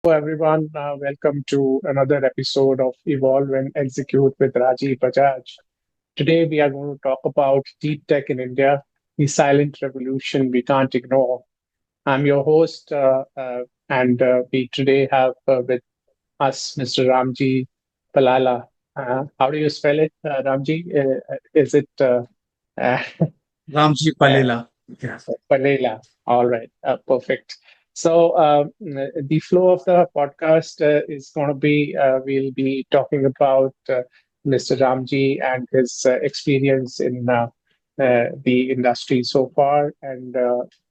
everyone. Welcome to another episode of Evolve and Execute with Rajiv Bajaj. Today, we are going to talk about deep tech in India, the silent revolution we can't ignore. I'm your host, and we today have with us Mr. Ramjee Pallela. How do you spell it, Ramjee? Is it uh, Ramjee Pallela. Yeah. Pallela? All right, perfect. So the flow of the podcast is going to be we'll be talking about Mr. Ramji and his experience in the industry so far, and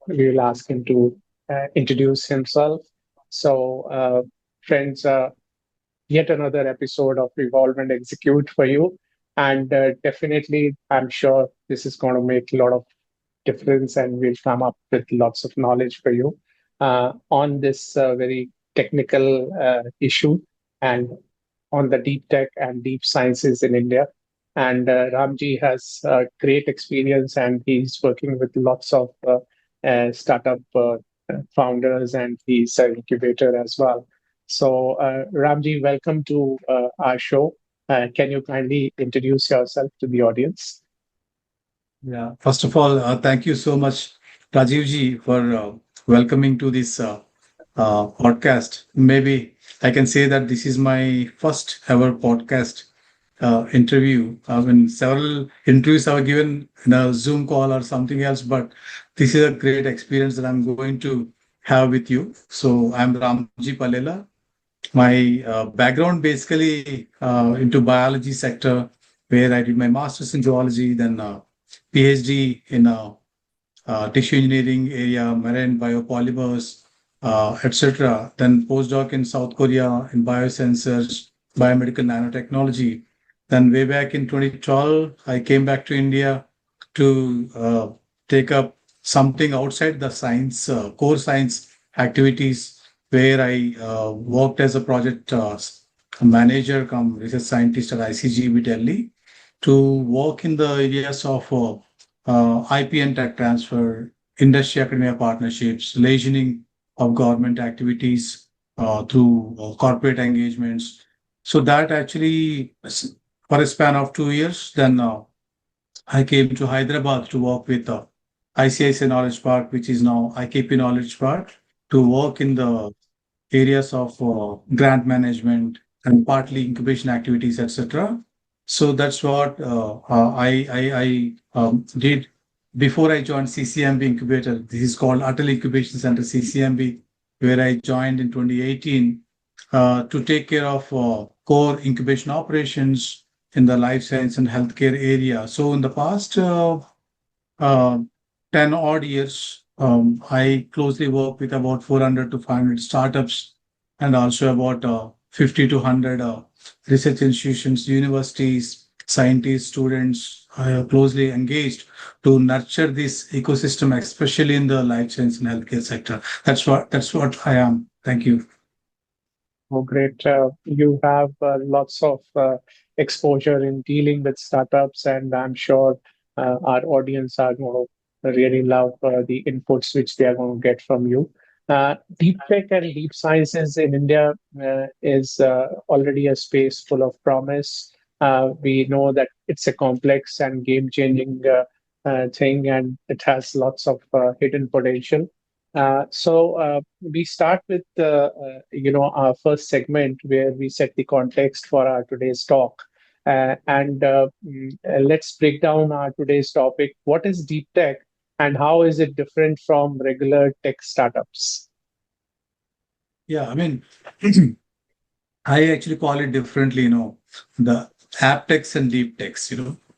we will ask him to introduce himself. So, friends, yet another episode of Revolve and Execute for you, and definitely, I'm sure this is going to make a lot of difference and we'll come up with lots of knowledge for you on this very technical issue and on the deep tech and deep sciences in India. And Ramji has great experience and he's working with lots of startup founders and he's an incubator as well. So, Ramji, welcome to our show. Can you kindly introduce yourself to the audience? Yeah. First of all, thank you so much, Rajiv ji, for welcoming to this podcast. Maybe I can say that this is my first ever podcast interview. I mean, several interviews I've given in a Zoom call or something else, but this is a great experience that I'm going to have with you. So I'm Ramjee Pallela. My background basically into biology sector, where I did my master's in zoology, then PhD in tissue engineering area, marine biopolymers, etc. Then postdoc in South Korea in biosensors, biomedical nanotechnology. Then way back in 2012, I came back to India to take up something outside the science, core science activities, where I worked as a project manager come research scientist at ICGB Delhi to work in the areas of IP and tech transfer, industry academia partnerships, licensing of government activities through corporate engagements. So that actually, for a span of 2 years, then I came to Hyderabad to work with ICISc Knowledge Park, which is now IKP Knowledge Park, to work in the areas of grant management and partly incubation activities, etc. So that's what I did before I joined CCMB Incubator. This is called Atal Incubation Center CCMB, where I joined in 2018 to take care of core incubation operations in the life science and healthcare area. So in the past uh, 10 odd years, I closely work with about 400 to 500 startups and also about 50 to 100 research institutions, universities, scientists, students. I are closely engaged to nurture this ecosystem, especially in the life science and healthcare sector. That's what I am. Thank you. Oh, great. You have lots of exposure in dealing with startups, and I'm sure our audience are going to really love the inputs which they are going to get from you. Deep tech and deep sciences in India is already a space full of promise. We know that it's a complex and game-changing thing, and it has lots of hidden potential. So we start with our first segment where we set the context for our today's talk, and let's break down our today's topic. What is deep tech, and how is it different from regular tech startups? Yeah, I mean, I actually call it differently, the app techs and deep techs,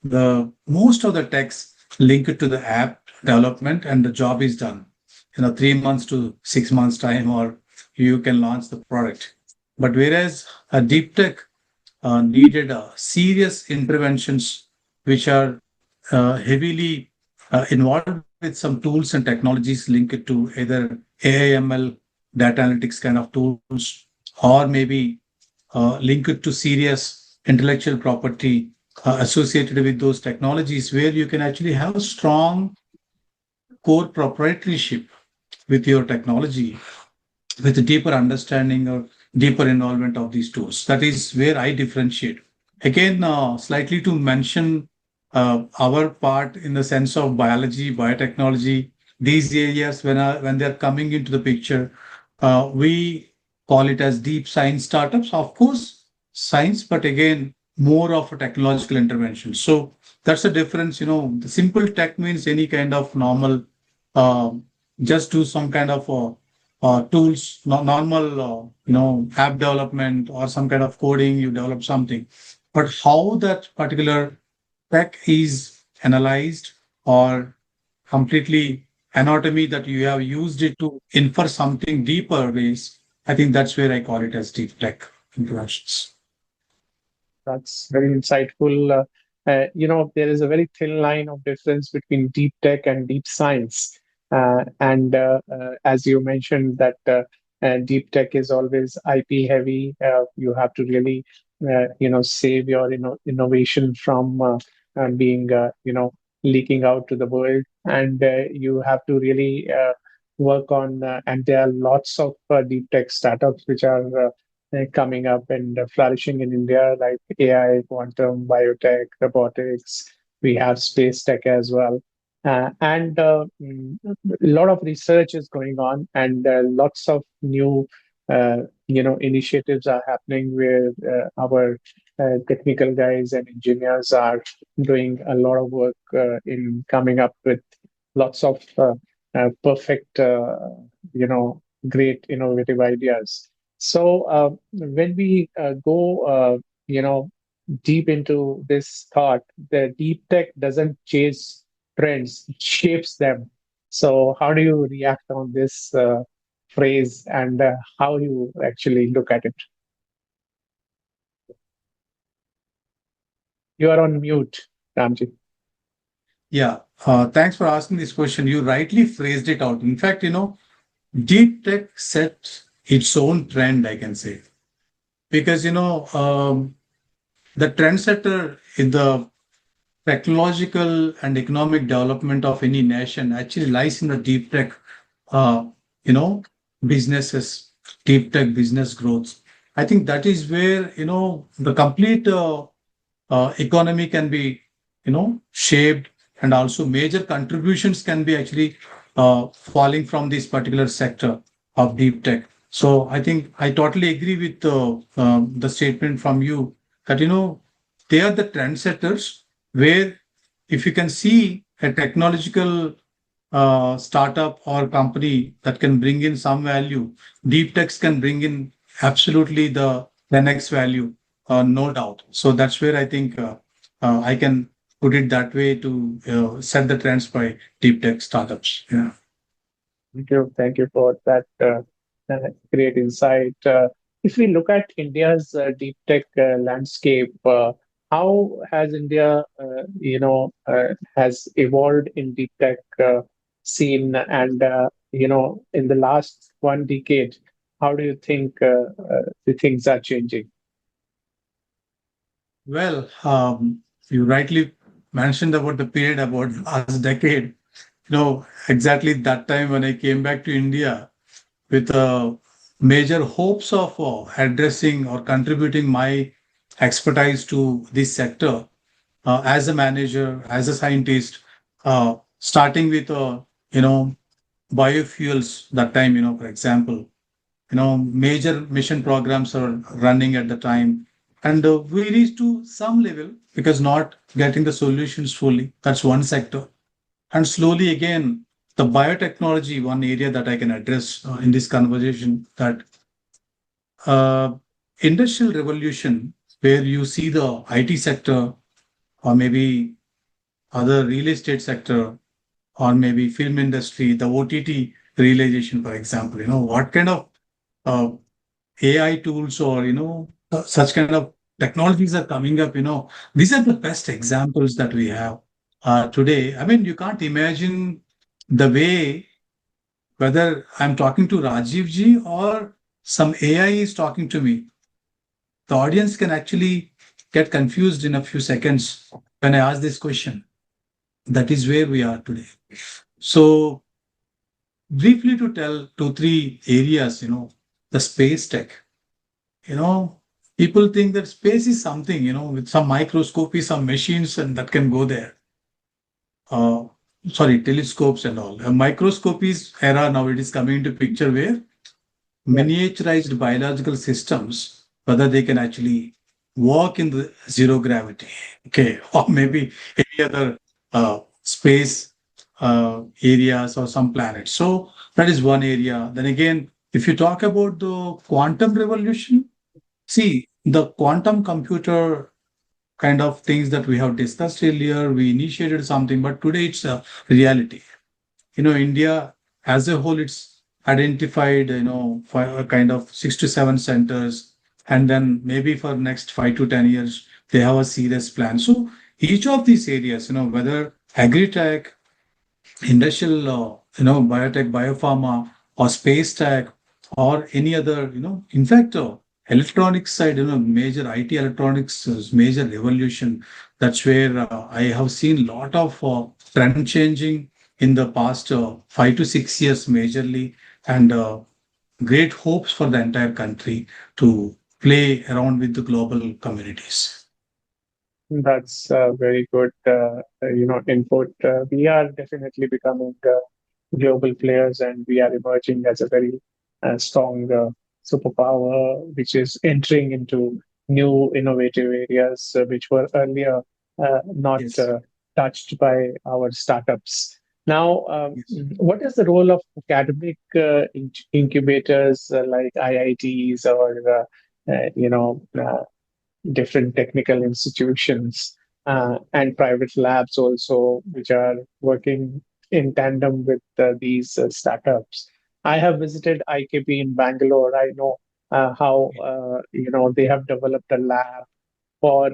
the most of the techs link it to the app development and the job is done. 3 months to 6 months time, or you can launch the product. But whereas a deep tech needed serious interventions, which are heavily involved with some tools and technologies linked to either AIML, data analytics kind of tools, or maybe linked to serious intellectual property associated with those technologies, where you can actually have strong core proprietorship with your technology. with a deeper understanding or deeper involvement of these tools. That is where I differentiate. Again, slightly to mention our part in the sense of biology, biotechnology, these areas when they're coming into the picture, we call it as deep science startups. Of course, science, but again, more of a technological intervention. So that's the difference. The simple tech means any kind of normal, uh, just do some kind of tools, normal, app development or some kind of coding, you develop something. But how that particular tech is analyzed or completely anatomy that you have used it to infer something deeper ways, I think that's where I call it as deep tech interventions. That's very insightful. There is a very thin line of difference between deep tech and deep science. And as you mentioned, that deep tech is always IP heavy. You have to really, save your innovation from being, leaking out to the world, and you have to really work on. And there are lots of deep tech startups which are coming up and flourishing in India, like AI, quantum, biotech, robotics. We have Spacetech as well. A lot of research is going on, and lots of new, initiatives are happening where our technical guys and engineers are doing a lot of work in coming up with lots of perfect, great innovative ideas. So when we go, deep into this thought, the deep tech doesn't chase trends; it shapes them. So how do you react on this phrase, and how you actually look at it? You are on mute, Ramji. Yeah. Thanks for asking this question. You rightly phrased it out. In fact, deep tech set its own trend, I can say, because the trendsetter in the technological and economic development of any nation actually lies in the deep tech, uh, you know, businesses, deep tech business growth. I think that is where the complete economy can be shaped, and also major contributions can be actually falling from this particular sector of deep tech. So I think I totally agree with the statement from you that they are the trendsetters, where if you can see a technological startup or company that can bring in some value, deep techs can bring in absolutely the next value, no doubt. So that's where I think I can put it that way to set the trends by deep tech startups. Yeah. Thank you for that great insight. If we look at India's deep tech landscape, how has India, has evolved in deep tech scene, and in the last one decade, how do you think the things are changing? Well, you rightly mentioned about the period about last decade. Exactly that time when I came back to India with major hopes of addressing or contributing my expertise to this sector as a manager, as a scientist, starting with biofuels that time. For example, major mission programs are running at the time, and we reached to some level because not getting the solutions fully. That's one sector, and slowly again, the biotechnology, one area that I can address in this conversation, that uh, industrial revolution, where you see the IT sector or maybe other real estate sector or maybe film industry, the OTT realization, for example, what kind of uh, AI tools or such kind of technologies are coming up. These are the best examples that we have today. I mean, you can't imagine the way, whether I'm talking to Rajiv ji or some AI is talking to me. The audience can actually get confused in a few seconds when I ask this question. That is where we are today. So briefly to tell two, three areas, the space tech. You know, people think that space is something, with some microscopy, some machines, and that can go there. Uh, Sorry, telescopes and all. A microscopies era now it is coming into picture where Right. miniaturized biological systems, whether they can actually work in the zero gravity, okay, or maybe any other space areas or some planets. So that is one area. Then again, if you talk about the quantum revolution, see the quantum computer kind of things that we have discussed earlier, we initiated something, but today it's a reality. India as a whole, it's identified, a kind of 6 to 7 centers, and then maybe for next 5 to 10 years, they have a serious plan. So each of these areas, whether agri-tech, industrial, biotech, biopharma, or space tech, or any other, in fact, electronics side, major IT electronics is major revolution. That's where I have seen a lot of trend changing in the past 5 to 6 years, majorly, and great hopes for the entire country to play around with the global communities. That's very good, input. We are definitely becoming global players, and we are emerging as a very strong superpower, which is entering into new innovative areas which were earlier not Yes. touched by our startups. Now, Yes. what is the role of academic incubators like IITs or different technical institutions and private labs also, which are working in tandem with these startups. I have visited IKP in Bangalore. I know how they have developed a lab for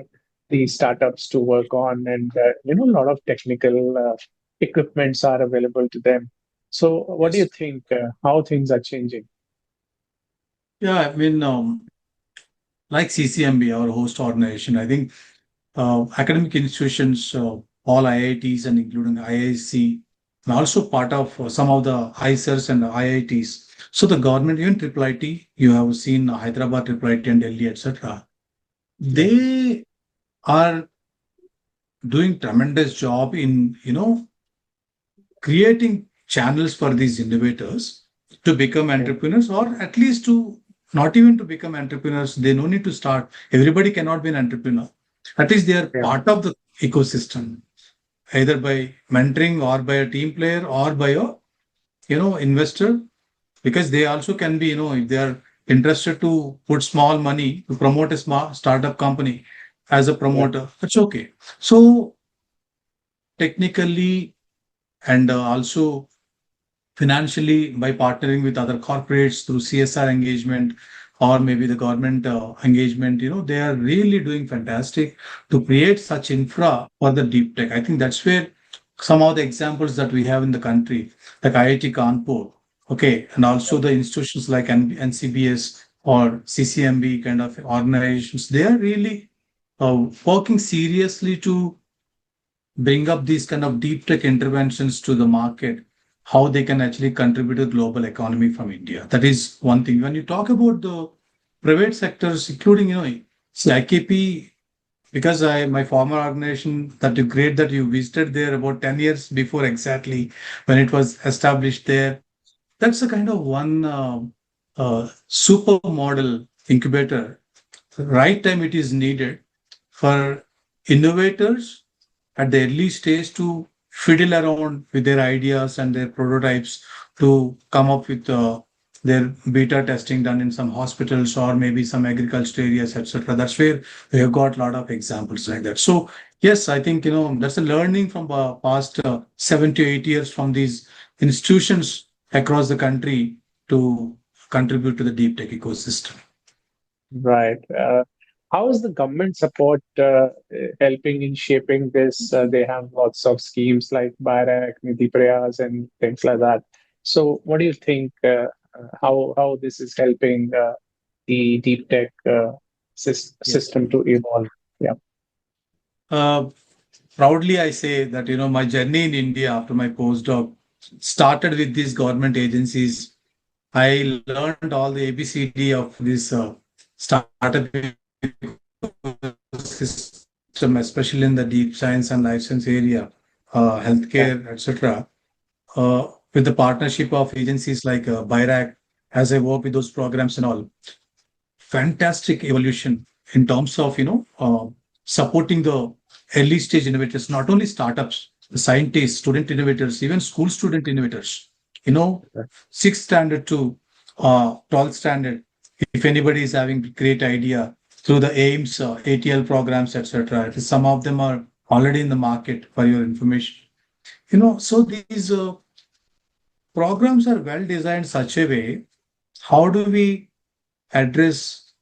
the startups to work on, and a lot of technical equipments are available to them. So, what do you Yes. think? How things are changing? Yeah, I mean, like CCMB, our host organization, I think academic institutions, all IITs and including IISc, and also part of some of the IISers and the IITs. So the government, even Triple IT, you have seen Hyderabad Triple IT and Delhi, etc. Yeah, They are doing tremendous job in creating channels for these innovators to become yeah, entrepreneurs, or at least to not even to become entrepreneurs. They no need to start. Everybody cannot be an entrepreneur. At least they are yeah, part of the ecosystem, either by mentoring or by a team player or by a investor, because they also can be, if they are interested to put small money to promote a small startup company as a yeah, promoter, that's okay. So technically, and also financially, by partnering with other corporates through CSR engagement or maybe the government engagement, they are really doing fantastic to create such infra for the deep tech. I think that's where some of the examples that we have in the country, like IIT Kanpur, okay, and also the institutions like NCBS or CCMB kind of organizations, they are really working seriously to bring up these kind of deep tech interventions to the market, how they can actually contribute to the global economy from India. That is one thing. When you talk about the private sectors, including, see IKP, because my former organization, that is great that you visited there about 10 years before exactly when it was established there. That's a kind of one super model incubator. Right time it is needed for innovators at the early stage to fiddle around with their ideas and their prototypes to come up with their beta testing done in some hospitals or maybe some agriculture areas, etc. That's where we have got a lot of examples like that. So yes, I think that's a learning from past 7 to 8 years from these institutions across the country to contribute to the deep tech ecosystem. right. How is the government support helping in shaping this? They have lots of schemes like BIRAC, Nidhi Prayas, and things like that. So, what do you think? How this is helping the deep tech Yes. system to evolve? Yeah, Uh, Proudly, I say that my journey in India after my postdoc started with these government agencies I learned all the ABCD of this startup ecosystem, especially in the deep science and life science area, healthcare, etc. Yeah. With the partnership of agencies like BIRAC, as I work with those programs and all, fantastic evolution in terms of supporting the early stage innovators, not only startups, the scientists, student innovators, even school student innovators. You know, sixth standard to 12th standard. If anybody is having great idea through the AIMS, ATL programs, etc., some of them are already in the market for your information. So these programs are well designed such a way. How do we address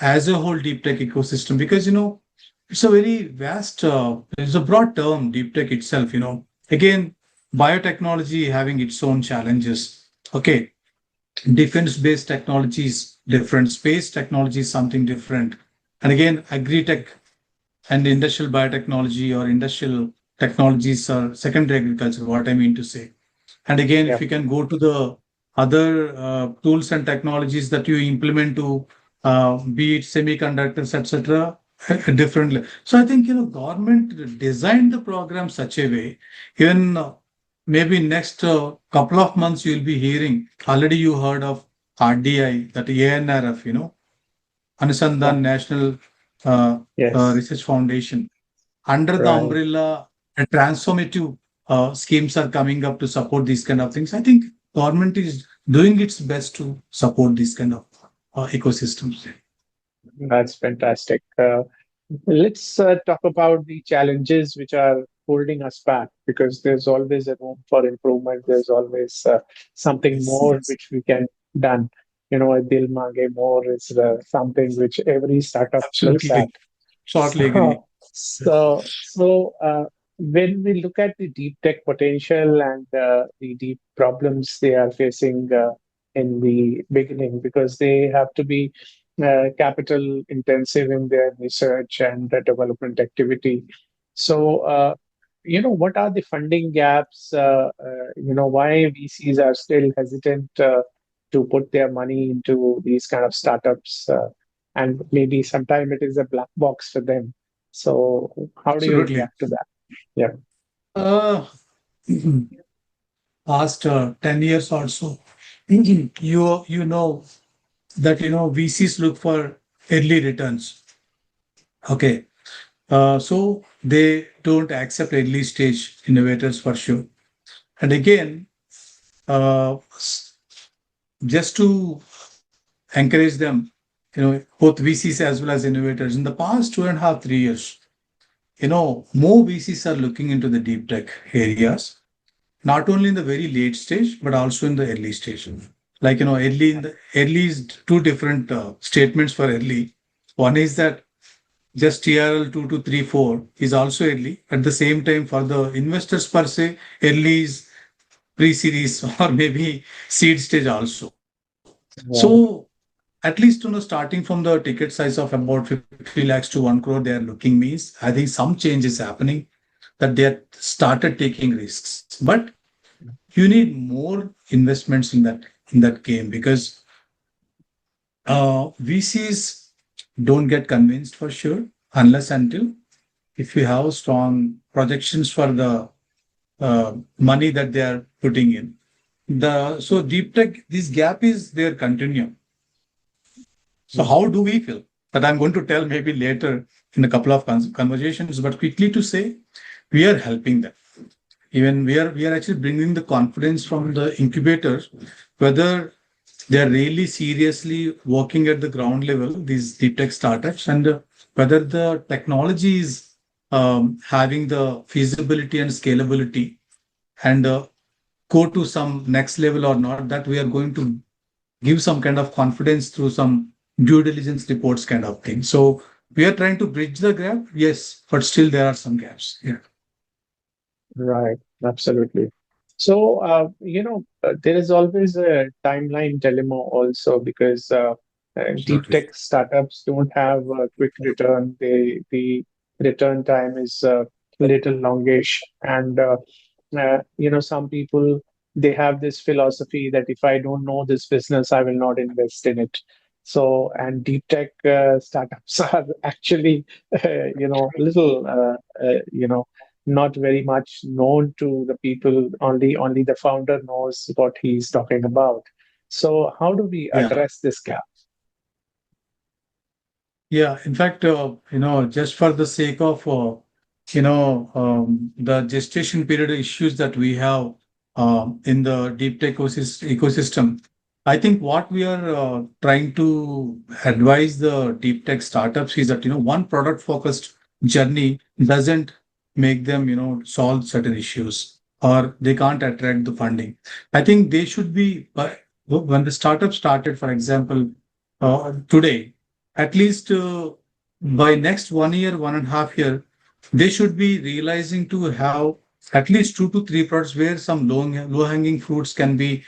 as a whole deep tech ecosystem? Because it's a very vast, it's a broad term, deep tech itself. Again, biotechnology having its own challenges. Okay, defense based technology is different, space technology is something different, and again, agri tech and industrial biotechnology or industrial technologies are secondary agriculture, what I mean to say. And again, Yeah. if you can go to the other tools and technologies that you implement to be it semiconductors, etc., differently. So I think government designed the program such a way. Even maybe next couple of months you'll be hearing. Already you heard of RDI, that ANRF, Yeah. Anusandhan National uh, Yes. Research Foundation. Under the Right. umbrella, transformative schemes are coming up to support these kind of things. I think government is doing its best to support these kind of ecosystems. That's fantastic. Let's talk about the challenges which are holding us back because there's always a room for improvement. There's always something Yes, more yes. which we can done. A dil mange more is something which every startup looks Absolutely, at. shortly agree. So, so when we look at the deep tech potential and the deep problems they are facing in the beginning, because they have to be capital intensive in their research and development activity. So, what are the funding gaps? Why VCs are still hesitant to put their money into these kind of startups? And maybe sometime it is a black box for them. So how do you Absolutely. react to that? Yeah. Uh, Past 10 years or so, you know that VCs look for early returns. Okay. So they don't accept early stage innovators for sure. And again, s- just to encourage them, both VCs as well as innovators, in the past 2.5, 3 years, more VCs are looking into the deep tech areas, not only in the very late stage, but also in the early stage. Like, early is two different statements for early. One is that just TRL 2 to 3, 4 is also early. At the same time, for the investors per se, early is pre-series or maybe seed stage also. So Right. at least starting from the ticket size of about 50 lakhs to 1 crore, they are looking means I think some change is happening, that they have started taking risks. But you need more investments in that game, because VCs don't get convinced for sure unless until if you have strong projections for the money that they are putting in. So deep tech, this gap is there continuum. So how do we feel? That I'm going to tell maybe later in a couple of conversations, but quickly to say, we are helping them. Even we are actually bringing the confidence from the incubators, whether they are really seriously working at the ground level, these deep tech startups, and whether the technology is having the feasibility and scalability and go to some next level or not, that we are going to give some kind of confidence through some due diligence reports kind of thing. So we are trying to bridge the gap, yes, but still there are some gaps. Yeah, Right. Absolutely. So, there is always a timeline dilemma also because deep absolutely. tech startups don't have a quick return. The return time is a little longish, and some people they have this philosophy that if I don't know this business, I will not invest in it. So, and deep tech startups are actually, little, not very much known to the people. Only the founder knows what he's talking about. So, how do we Yeah. address this gap? Yeah, in fact, just for the sake of, the gestation period issues that we have in the deep tech ecosystem, I think what we are trying to advise the deep tech startups is that, one product focused journey doesn't make them, solve certain issues or they can't attract the funding. I think they should be, when the startup started, for example, today, at least by next 1 year, 1.5 year, they should be realizing to have at least 2 to 3 products where some low hanging fruits can be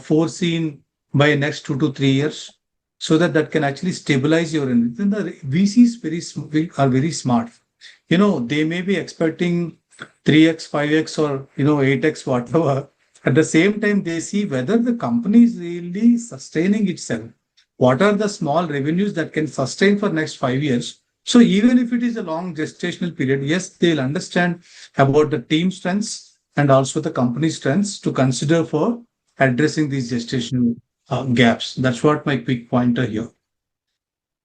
foreseen by next 2 to 3 years, so that that can actually stabilize your investment. Then the VCs are very smart. They may be expecting 3x, 5x, or 8x, whatever. At the same time, they see whether the company is really sustaining itself. What are the small revenues that can sustain for next 5 years? So even if it is a long gestational period, yes, they'll understand about the team strengths and also the company strengths to consider for addressing these gestational gaps. That's what my quick pointer here.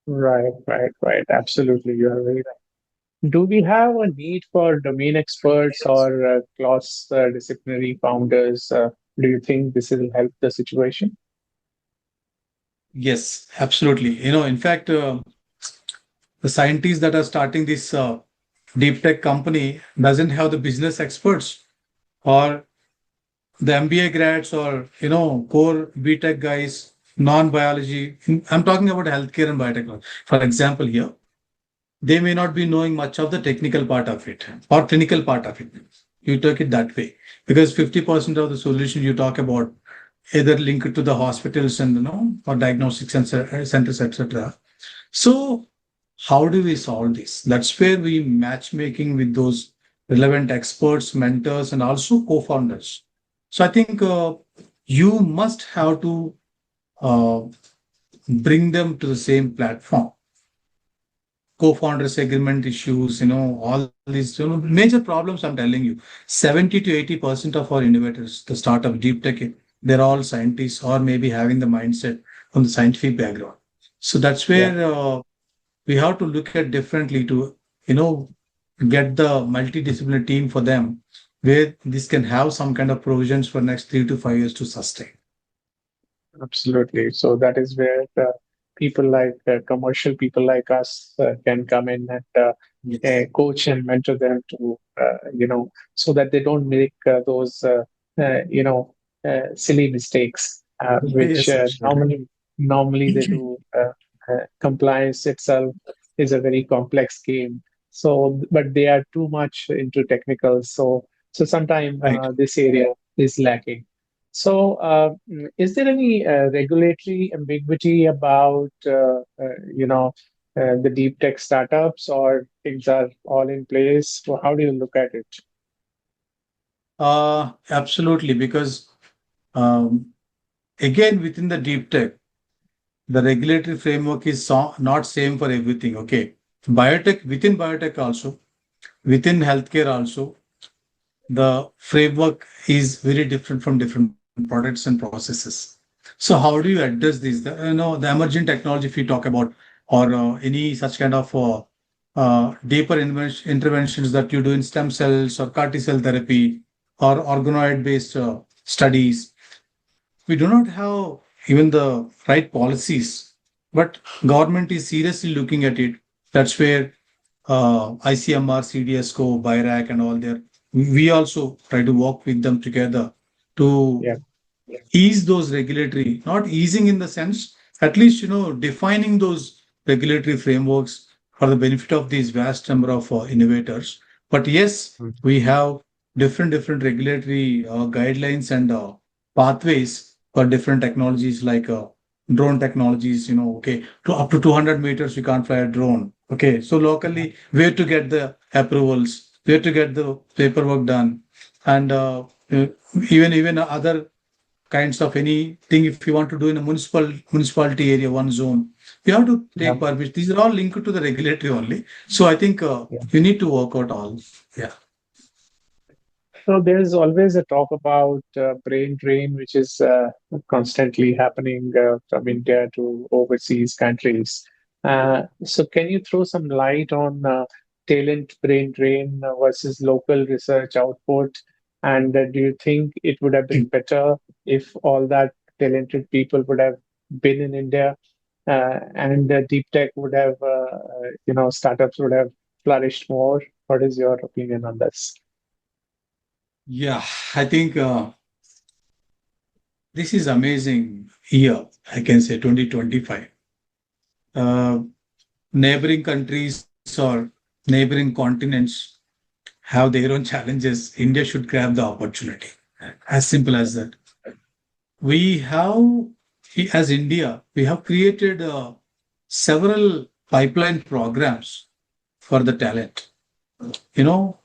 Right, right, right. Absolutely, you are very right. Do we have a need for domain experts or cross-disciplinary founders? Do you think this will help the situation? Yes, absolutely. In fact, the scientists that are starting this deep tech company doesn't have the business experts or the MBA grads or core BTech guys, non-biology. I'm talking about healthcare and biotechnology. For example, here they may not be knowing much of the technical part of it or clinical part of it. You take it that way because 50% of the solution you talk about either linked to the hospitals and or diagnostic centers, etc. So how do we solve this? That's where we matchmaking with those relevant experts, mentors, and also co-founders. So I think you must have to uh, bring them to the same platform. Co-founders agreement issues, all these major problems. I'm telling you, 70 to 80% of our innovators, the startup deep tech, they're all scientists or maybe having the mindset from the scientific background. So that's Yeah, where we have to look at differently to you know get the multidisciplinary team for them where this can have some kind of provisions for next 3 to 5 years to sustain. absolutely. So that is where people like commercial people like us can come in and Yes. coach and mentor them to, so that they don't make those, silly mistakes, which Yes, absolutely. normally they do. Compliance itself is a very complex game. So, but they are too much into technicals. So sometimes Right. this area is lacking. So, is there any regulatory ambiguity about, the deep tech startups, or things are all in place? So how do you look at it? Absolutely, because um, again within the deep tech, the regulatory framework is not same for everything. Okay, biotech also, within healthcare also, the framework is very different from different products and processes. So how do you address these? The emerging technology, if you talk about, or any such kind of deeper interventions that you do in stem cells or CAR T cell therapy or organoid based studies, we do not have even the right policies, but government is seriously looking at it. That's where ICMR, CDSCO, BIRAC, and all there. We also try to work with them together to Yeah, ease those regulatory, not easing in the sense, at least defining those regulatory frameworks for the benefit of these vast number of innovators. But yes, mm, we have different regulatory guidelines and pathways for different technologies like drone technologies. Okay, to up to 200 meters you can't fly a drone. Okay, so yeah, locally where to get the approvals, where to get the paperwork done, and uh, even other kinds of anything. If you want to do in a municipality area, one zone, you have to Yeah. take permission. These are all linked to the regulatory only. So I think Yeah. you need to work out all. Yeah. So there's always a talk about brain drain, which is constantly happening from India to overseas countries. So can you throw some light on talent brain drain versus local research output? And do you think it would have been better if all that talented people would have been in India, and deep tech would have, startups would have flourished more? What is your opinion on this? Yeah, I think this is amazing year. I can say 2025. Uh, Neighboring countries or neighboring continents have their own challenges. India should grab the opportunity. As simple as that. We have, as India, we have created several pipeline programs for the talent. You know,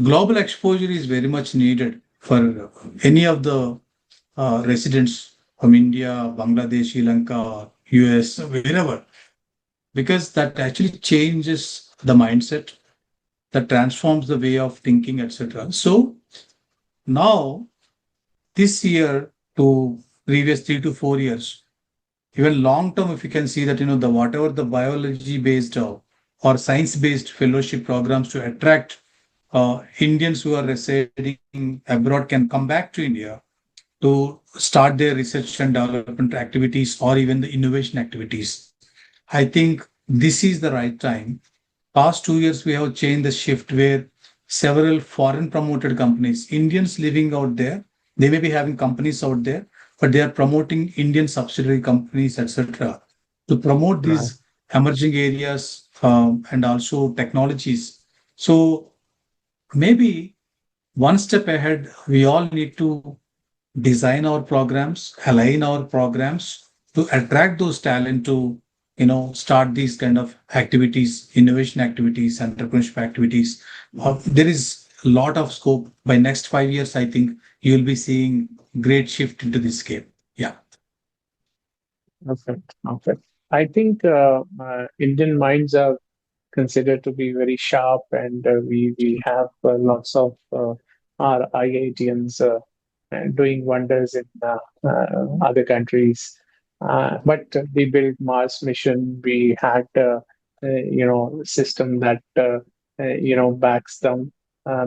global exposure is very much needed for any of the residents from India, Bangladesh, Sri Lanka, US, wherever, because that actually changes the mindset, that transforms the way of thinking, etc. So now, this year to previous 3 to 4 years, even long term, if you can see that, the whatever the biology based or science based fellowship programs to attract Indians who are residing abroad can come back to India to start their research and development activities or even the innovation activities. I think this is the right time. Past 2 years, we have changed the shift where several foreign promoted companies, Indians living out there, they may be having companies out there, but they are promoting Indian subsidiary companies, etc., to promote Right. these emerging areas and also technologies. So maybe one step ahead, we all need to design our programs, align our programs to attract those talent to, start these kind of activities, innovation activities, entrepreneurship activities. There is a lot of scope. By next 5 years, I think you will be seeing great shift into this game. Yeah. Perfect. Perfect. I think Indian minds are considered to be very sharp, and we have lots of our IITs doing wonders in other countries. But we built Mars mission. We had system that backs them,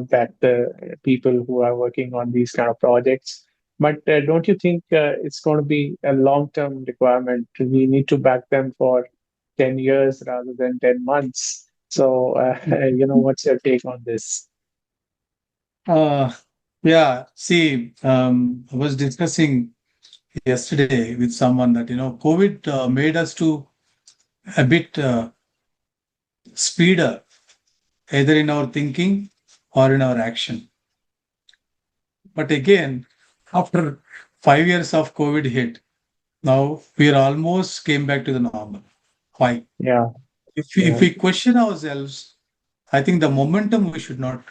back the people who are working on these kind of projects. But don't you think it's going to be a long-term requirement? We need to back them for 10 years rather than 10 months. So, what's your take on this? Uh, yeah. See, I was discussing yesterday with someone that, COVID made us to a bit speeder, either in our thinking or in our action. But again, after 5 years of COVID hit, now we are almost came back to the normal. Why? Yeah, If yeah, we question ourselves, I think the momentum we should not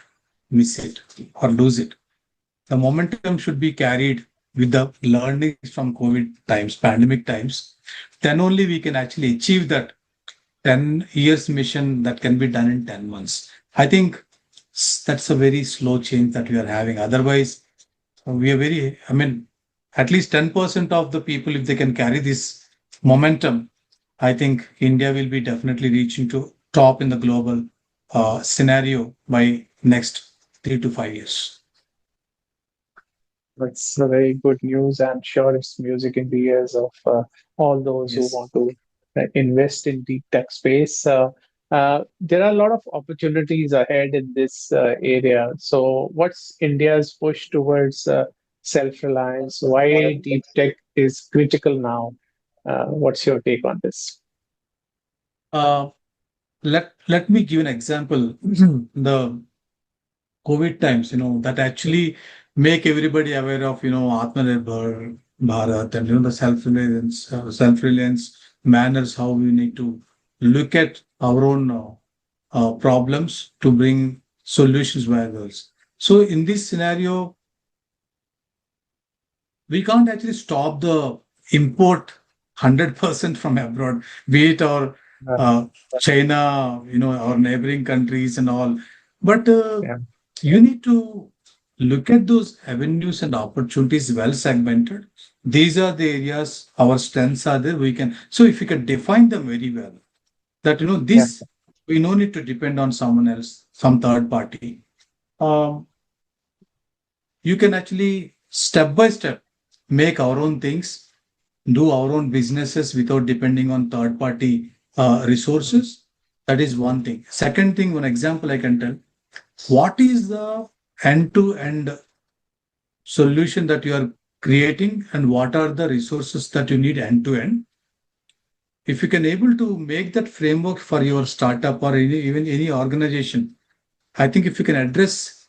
miss it or lose it. The momentum should be carried with the learnings from COVID times, pandemic times. Then only we can actually achieve that 10 years mission that can be done in 10 months. I think that's a very slow change that we are having. Otherwise, we are very, I mean, at least 10% of the people, if they can carry this momentum, I think India will be definitely reaching to top in the global scenario by next 3 to 5 years. that's a very good news. I'm sure it's music in the ears of all those who Yes. want to invest in deep tech space. There are a lot of opportunities ahead in this area. So, what's India's push towards self-reliance? Why deep tech is critical now? What's your take on this? Uh, let me give an example. The COVID times, that actually make everybody aware of, Atmanirbhar Bharat and, the self-reliance manners, how we need to look at our own problems to bring solutions where those. So in this scenario, we can't actually stop the import 100% from abroad, be it our uh, China, our neighboring countries and all. But yeah, you need to look at those avenues and opportunities well segmented. These are the areas our strengths are there. We can, so if you can define them very well, that, yeah, this, we no need to depend on someone else, some third party. Um, you can actually step by step make our own things, do our own businesses without depending on third party resources. That is one thing. Second thing, one example I can tell, what is the end to end solution that you are creating and what are the resources that you need end to end. If you can able to make that framework for your startup or even any organization, I think if you can address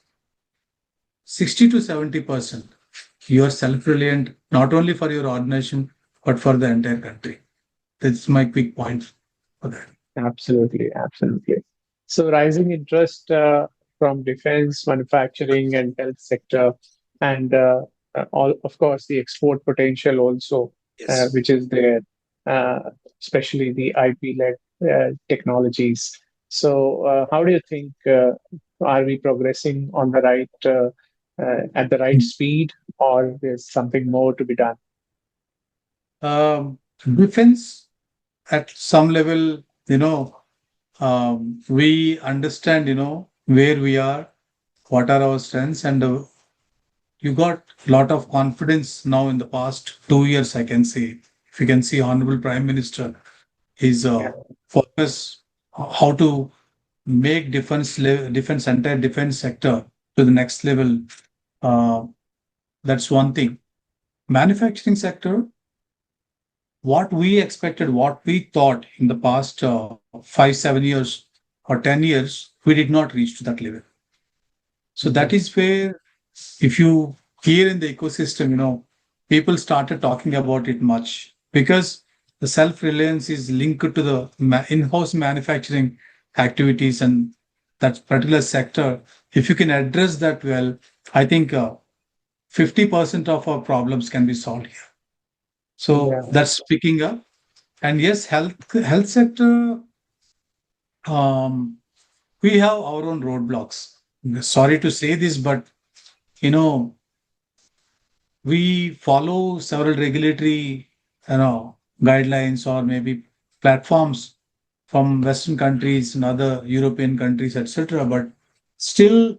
60 to 70%, you are self-reliant not only for your organization but for the entire country. That's my quick point for that. absolutely, absolutely. So rising interest from defense, manufacturing, and health sector, and all, of course, the export potential also, Yes. which is there, uh, especially the IP-led technologies. So, how do you think are we progressing on the right at the right speed, or there's something more to be done? Um, Defense at some level, we understand, where we are, what are our strengths, and you got a lot of confidence now in the past 2 years, I can say. If you can see, Honorable Prime Minister, his Yeah, focus how to make defense entire defense sector to the next level. Uh, that's one thing. Manufacturing sector, what we expected, what we thought in the past 5, 7 years or 10 years, we did not reach to that level. So that mhm. is where, if you here in the ecosystem, people started talking about it much because the self-reliance is linked to the in-house manufacturing activities and that particular sector. If you can address that well, I think 50% of our problems can be solved here. So Yeah, that's picking up. And yes, health sector, um, we have our own roadblocks. Sorry to say this, but you know, we follow several regulatory, guidelines or maybe platforms from Western countries and other European countries, etc. But still,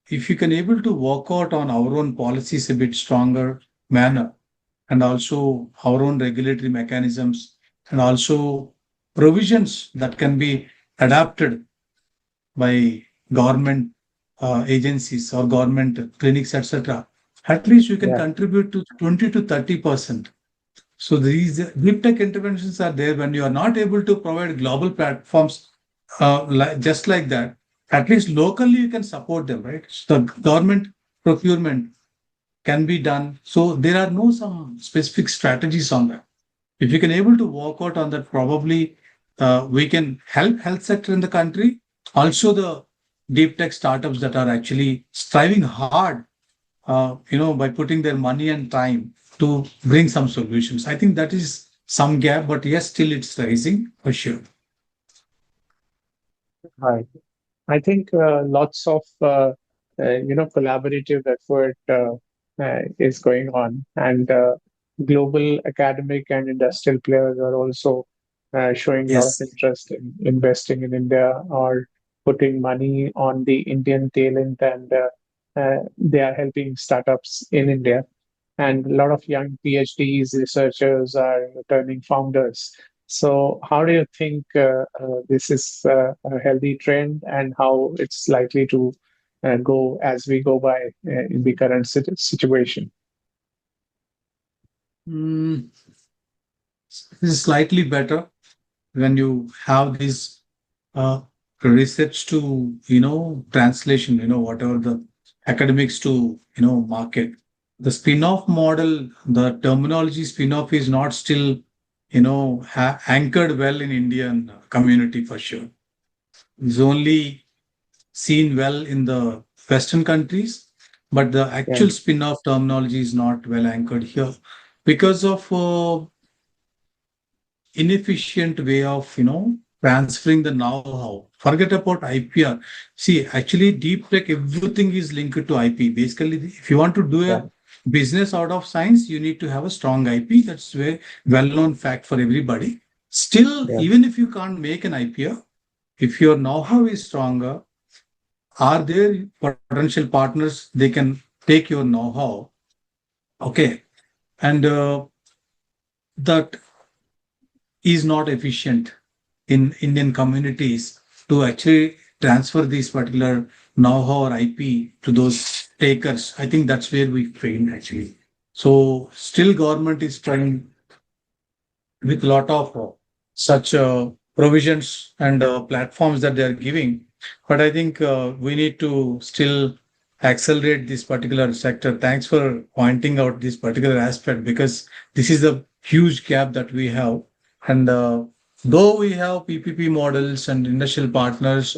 if you can able to work out on our own policies a bit stronger manner, and also our own regulatory mechanisms, and also provisions that can be adapted by government agencies or government clinics, etc. At least you can yeah, contribute to 20 to 30%. So these deep tech interventions are there when you are not able to provide global platforms just like that. At least locally you can support them, right? So the government procurement can be done. So there are no some specific strategies on that. If you can able to work out on that, probably we can help health sector in the country. Also, the deep tech startups that are actually striving hard, by putting their money and time to bring some solutions. I think that is some gap, but yes, still it's rising for sure. right. I think lots of collaborative effort is going on, and global academic and industrial players are also showing a lot of Yes. interest in investing in India or putting money on the Indian talent, and they are helping startups in India. And a lot of young PhDs, researchers are turning founders. So, how do you think this is a healthy trend, and how it's likely to go as we go by in the current situation? Mm, this is slightly better when you have this uh, research to translation, whatever the academics to market. The spin-off model, the terminology spin-off is not still anchored well in Indian community for sure. It's only seen well in the Western countries. but the Yeah. actual spin-off terminology is not well anchored here because of inefficient way of transferring the know-how. Forget about IPR. See, actually, deep tech, everything is linked to IP. Basically, if you want to do Yeah. a business out of science, you need to have a strong IP. That's a well-known fact for everybody. Still, Yeah. even if you can't make an IPR, if your know-how is stronger, are there potential partners? They can take your know-how. Okay, and that is not efficient in Indian communities to actually transfer this particular know-how or IP to those takers. I think that's where we failed actually. So still government is trying with a lot of such provisions and platforms that they are giving. But I think we need to still accelerate this particular sector. Thanks for pointing out this particular aspect because this is a huge gap that we have. And though we have PPP models and industrial partners,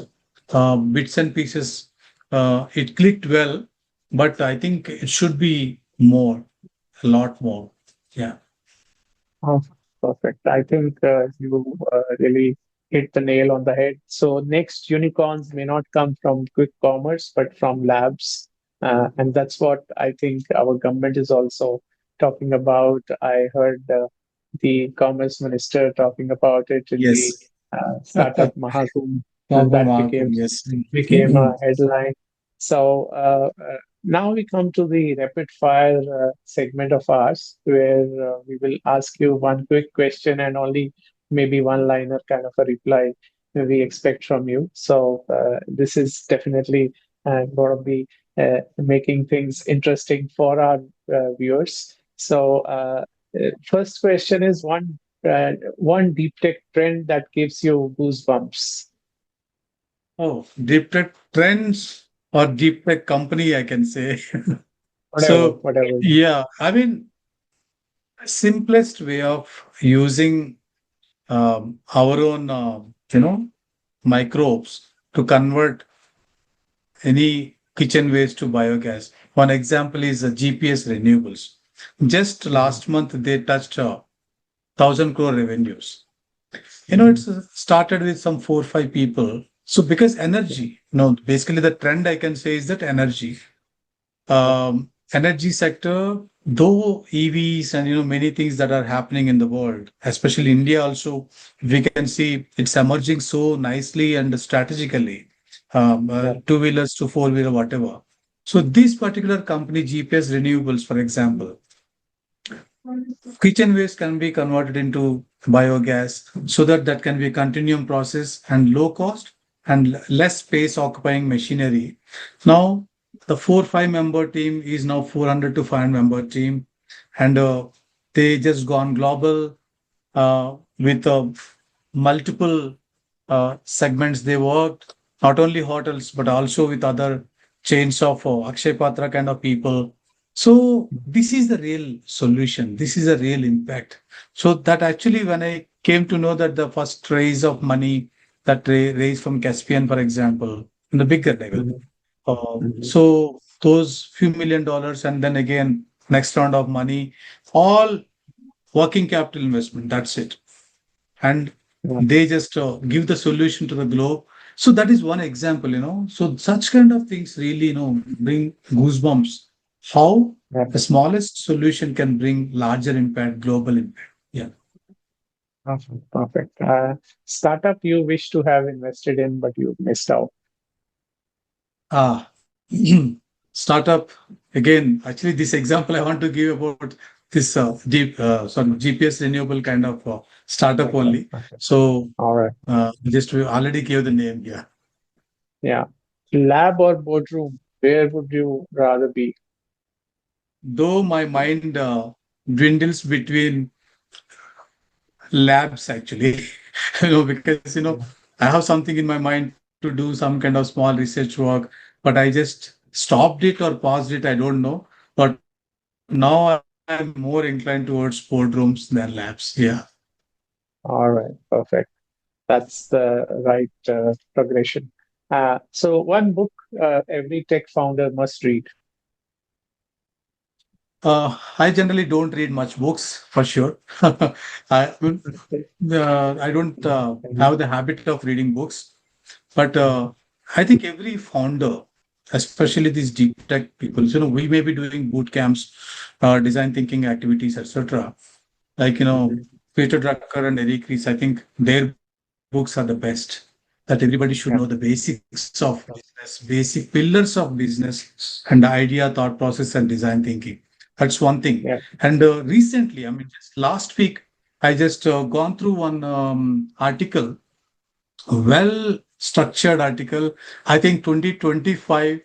bits and pieces, it clicked well, but I think it should be more, a lot more. Yeah. Oh, perfect. I think you really hit the nail on the head. So, next unicorns may not come from quick commerce, but from labs. And that's what I think our government is also talking about. I heard the commerce minister talking about it in the Yes. startup Mahakumbh, and Papa that became Mahakam, yes. became a headline. So now we come to the rapid fire segment of ours, where we will ask you one quick question and only maybe one liner kind of a reply we expect from you. So this is definitely going to be making things interesting for our viewers. So first question is one deep tech trend that gives you goosebumps. Oh, deep tech trends or deep tech company, I can say. Whatever, So, whatever. yeah, I mean, simplest way of using our own, microbes to convert any kitchen waste to biogas. One example is GPS renewables. Just Mhm, last month, they touched 1,000 crore revenues. mhm, It's started with some 4 or 5 people. So because energy, basically the trend I can say is that yeah, energy sector, though EVs and many things that are happening in the world, especially India also, we can see it's emerging so nicely and strategically, yeah, two-wheelers to four-wheeler, whatever. So this particular company, GPS Renewables, for example, kitchen waste can be converted into biogas so that that can be a continuum process and low cost and less space occupying machinery. Now, the 4 5 member team is now 400 to 500 member team, and they just gone global with multiple segments they worked, not only hotels, but also with other chains of Akshay Patra kind of people. So mhm, this is the real solution. This is a real impact. So that actually, when I came to know that the first raise of money that raised from Caspian, for example, in the bigger level, mhm, mhm, so those few $1 million, and then again next round of money, all working capital investment. That's it, and yeah, they just give the solution to the globe. So that is one example, so such kind of things really bring goosebumps, how yeah. the smallest solution can bring larger impact, global impact. Yeah. Awesome. Perfect. Startup you wish to have invested in, but you missed out. Ah, startup again. Actually, this example I want to give about this GPS renewable kind of startup Okay. only. Okay. So All right. just we already gave the name. Yeah. Yeah. Lab or boardroom, where would you rather be? Though my mind dwindles between labs actually, because Yeah. I have something in my mind to do some kind of small research work, but I just stopped it or paused it. I don't know. But now I'm more inclined towards boardrooms than labs. Yeah. All right. Perfect. That's the right progression. So one book every tech founder must read. I generally don't read much books for sure. Okay. I don't have the habit of reading books, but I think every founder, especially these deep tech people, we may be doing boot camps, design thinking activities, etc. Like, Mhm. Peter Drucker and Eric Ries, I think their books are the best. That everybody should know the Yeah. basics of business, basic pillars of business, and the idea, thought process, and design thinking. That's one thing. Yeah. And recently, I mean, just last week, I just gone through one article, a well structured article. I think 2025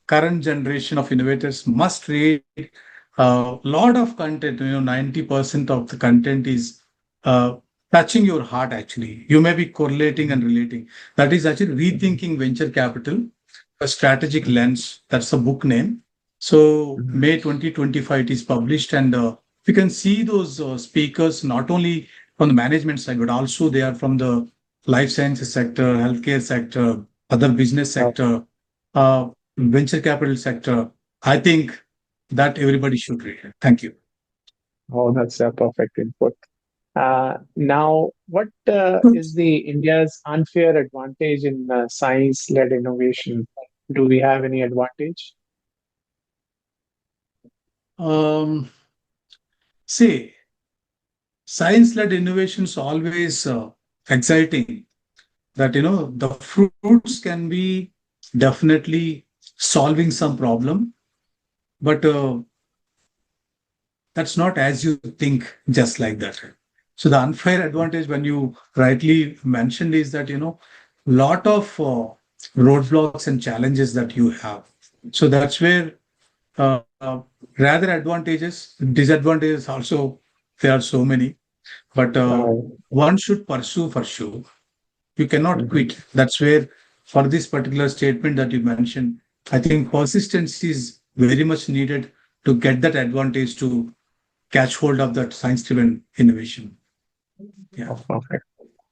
current generation of innovators must read a lot of content. 90% of the content is uh, touching your heart, actually. You may be correlating and relating. That is actually Mhm. Rethinking Venture Capital, a strategic lens. That's the book name. So, Mhm. May 2025, it is published. And you can see those speakers not only from the management side, but also they are from the life sciences sector, healthcare sector, other business Oh, sector. Venture capital sector. I think that everybody should read it. Thank you. oh, that's a perfect input. Now, what is the India's unfair advantage in science-led innovation? Do we have any advantage? Um, See, science-led innovation is always exciting. That the fruits can be definitely solving some problem, but that's not as you think, just like that. So the unfair advantage, when you rightly mentioned, is that lot of roadblocks and challenges that you have. So that's where uh, rather advantages, disadvantages also, there are so many, but Uh, one should pursue for sure. You cannot mhm. quit. That's where, for this particular statement that you mentioned, I think persistence is very much needed to get that advantage, to catch hold of that science driven innovation. Yeah. Oh, perfect.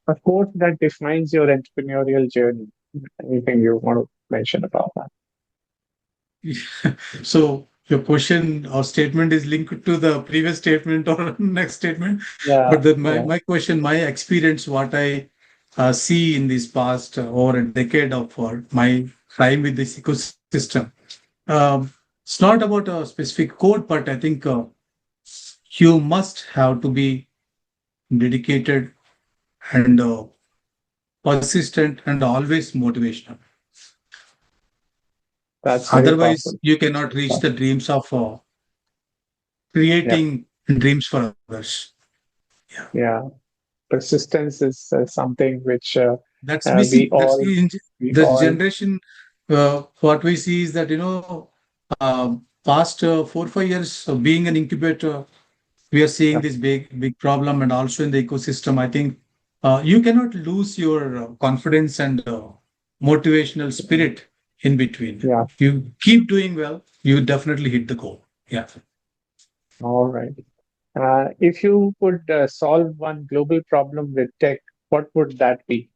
Of course, that defines your entrepreneurial journey. Anything you want to mention about that? So your question or statement is linked to the previous statement or next statement. Yeah, But my, yeah. my question, my experience, what I see in this past over a decade of my time with this ecosystem, um, it's not about a specific code, but I think you must have to be dedicated and persistent and always motivational. That's very Otherwise, powerful. you cannot reach the dreams of Yeah, creating dreams for others. Yeah. yeah. Persistence is something which That's missing. That's we the all, generation. What we see is that past 4 5 years of being an incubator, we are seeing yeah, this big problem, and also in the ecosystem. I think you cannot lose your confidence and motivational spirit in between. yeah. You keep doing well, you definitely hit the goal. Yeah. All right. If you could solve one global problem with tech, what would that be?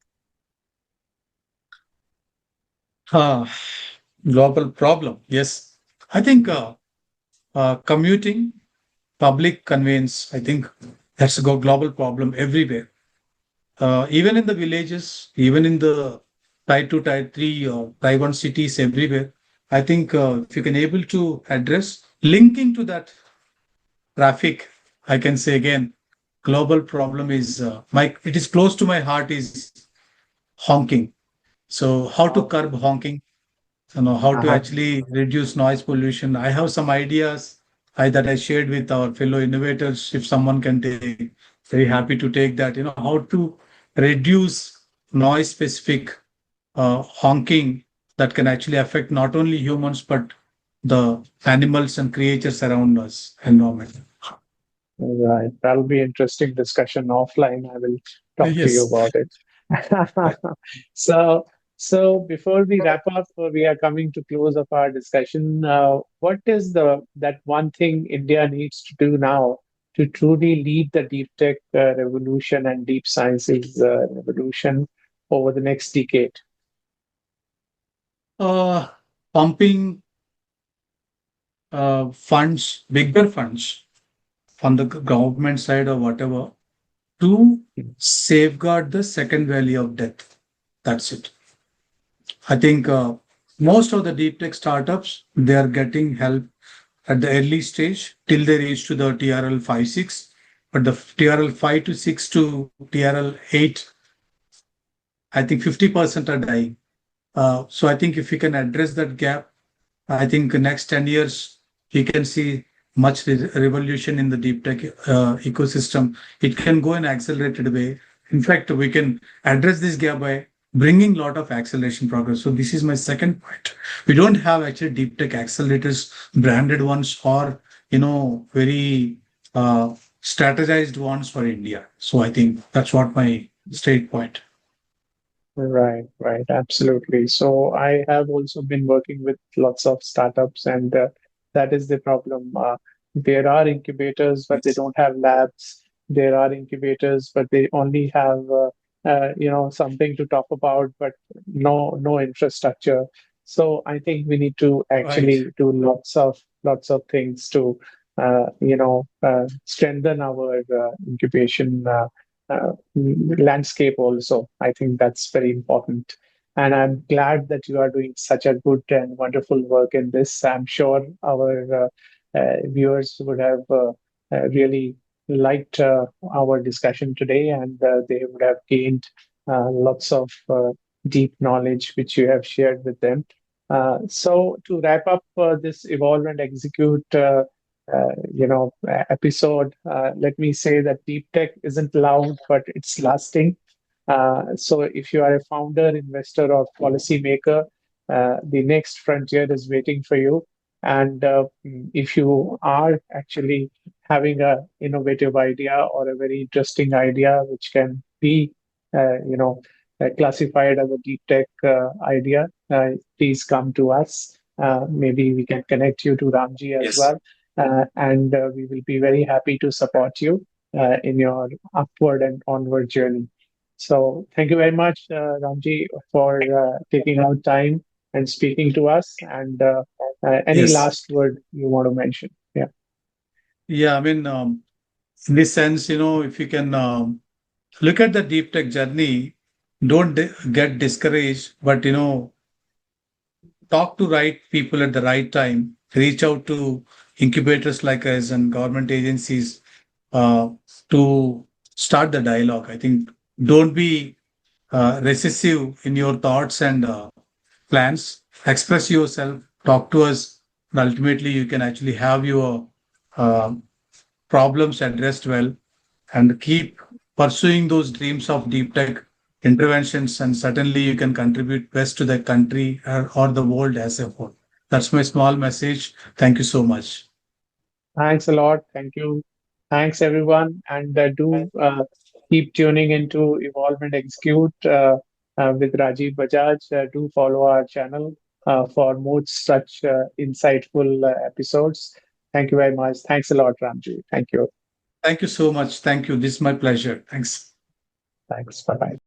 uh, Global problem, yes. I think commuting, public conveyance, I think that's a global problem everywhere. Even in the villages, even in the tier 2, tier 3, or tier 1 cities, everywhere. I think if you can able to address linking to that traffic, I can say again, global problem is it is close to my heart, is honking. So how to Oh, curb honking, how to uh-huh. actually reduce noise pollution. I have some ideas that I shared with our fellow innovators. If someone can take, very happy to take that. How to reduce noise specific honking that can actually affect not only humans but the animals and creatures around us environment. Right. That'll be interesting discussion offline. I will talk to you Yes. about it. Right. So, so before we wrap up, we are coming to close of our discussion. What is the that one thing India needs to do now to truly lead the deep tech revolution and deep sciences revolution over the next decade? Uh, Pumping funds, bigger funds from the government side or whatever to safeguard the second valley of death. That's it. I think most of the deep tech startups, they are getting help at the early stage till they reach to the TRL 5, 6. But the TRL 5 to 6 to TRL 8, I think 50% are dying. So I think if we can address that gap, I think the next 10 years, we can see much revolution in the deep tech ecosystem. It can go in accelerated way. In fact, we can address this gap by bringing a lot of acceleration progress. So this is my second point. We don't have actually deep tech accelerators, branded ones, or very strategized ones for India. So I think that's what my straight point. Right, right, absolutely. So I have also been working with lots of startups, and that is the problem. There are incubators, but they don't have labs. There are incubators, but they only have something to talk about, but no infrastructure. So I think we need to Right. actually do lots of things to strengthen our incubation landscape also. I think that's very important. And I'm glad that you are doing such a good and wonderful work in this. I'm sure our viewers would have really liked our discussion today, and they would have gained lots of deep knowledge which you have shared with them. So to wrap up this evolve and execute episode, let me say that deep tech isn't loud, but it's lasting. So if you are a founder, investor, or policymaker, the next frontier is waiting for you. And if you are actually having a innovative idea or a very interesting idea, which can be, classified as a deep tech idea, please come to us. Maybe we can connect you to Ramji as Yes. well, and we will be very happy to support you in your upward and onward journey. So thank you very much, Ramji, for taking out time and speaking to us. And any Yes. last word you want to mention? Yeah. Yeah. I mean, in this sense, if you can look at the deep tech journey, don't get discouraged, but talk to right people at the right time. Reach out to incubators like us and government agencies uh, to start the dialogue. I think don't be recessive in your thoughts and plans. Express yourself. Talk to us. And ultimately, you can actually have your uh, problems addressed well and keep pursuing those dreams of deep tech interventions, and certainly you can contribute best to the country or the world as a whole. That's my small message. Thank you so much. Thanks a lot. Thank you. Thanks, everyone. And do keep tuning into Evolve and Execute with Rajiv Bajaj. Do follow our channel for more such insightful episodes. Thank you very much. Thanks a lot, Ramji. Thank you. Thank you so much. Thank you. This is my pleasure. Thanks. Thanks. Bye bye.